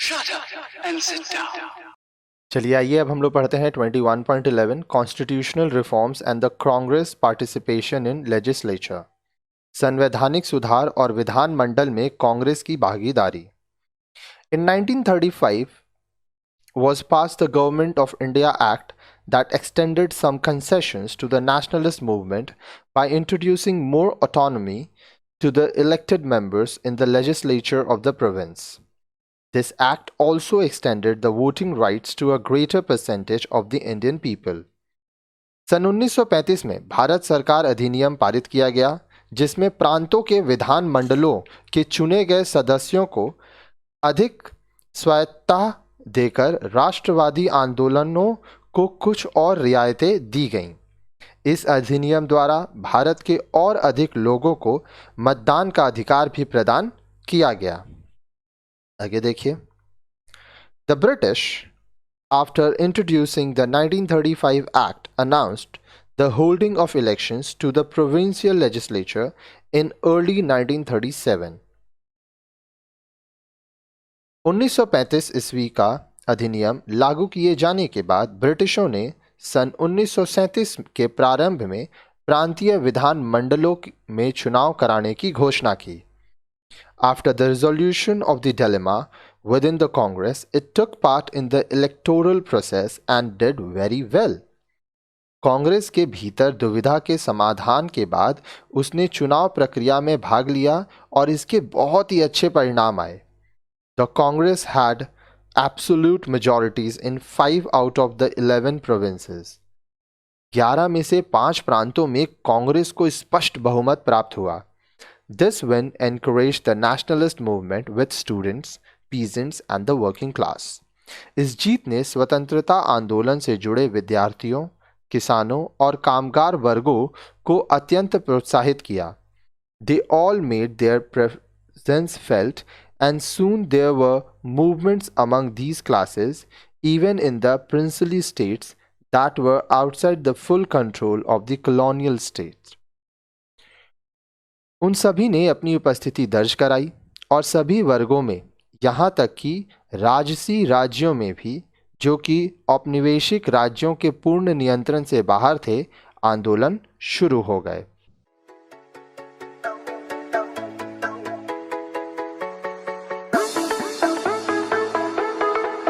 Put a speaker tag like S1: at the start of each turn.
S1: Shut up and sit down.
S2: चलिए आइए अब हम लोग पढ़ते हैं 21.11 constitutional reforms and the Congress participation in legislature. संवैधानिक सुधार और विधानमंडल में कांग्रेस की भागीदारी। In 1935 was passed the Government of India Act that extended some concessions to the nationalist movement by introducing more autonomy to the elected members in the legislature of the province. This act also extended the voting rights to a greater percentage of the Indian people. सन 1935 में भारत सरकार अधिनियम पारित किया गया जिसमें प्रांतों के विधान मंडलों के चुने गए सदस्यों को अधिक स्वायत्तता देकर राष्ट्रवादी आंदोलनों को कुछ और रियायतें दी गईं। इस अधिनियम द्वारा भारत के और अधिक लोगों को मतदान का अधिकार भी प्रदान किया गया। आगे देखिए। The British, after introducing the 1935 Act, announced the holding of elections to the provincial legislature in early 1937. 1935 ईस्वी का अधिनियम लागू किए जाने के बाद ब्रिटिशों ने सन 1937 के प्रारंभ में प्रांतीय विधान मंडलों में चुनाव कराने की घोषणा की। After the resolution of the dilemma within the Congress, it took part in the electoral process and did very well. Congress के भीतर दुविधा के समाधान के बाद उसने चुनाव प्रक्रिया में भाग लिया और इसके बहुत ही अच्छे परिणाम आए। The Congress had absolute majorities in 5 out of the 11 provinces. 11 में से 5 प्रांतों में कांग्रेस को स्पष्ट बहुमत प्राप्त हुआ। This win encouraged the nationalist movement with students, peasants and the working class. इस जीत ने स्वतंत्रता आंदोलन से जुड़े विद्यार्थियों, किसानों और कामगार वर्गों को अत्यंत प्रोत्साहित किया। They all made their presence felt and soon there were movements among these classes, even in the princely states that were outside the full control of the colonial states. उन सभी ने अपनी उपस्थिति दर्ज कराई और सभी वर्गों में, यहाँ तक कि राजसी राज्यों में भी, जो कि औपनिवेशिक राज्यों के पूर्ण नियंत्रण से बाहर थे, आंदोलन शुरू हो गए।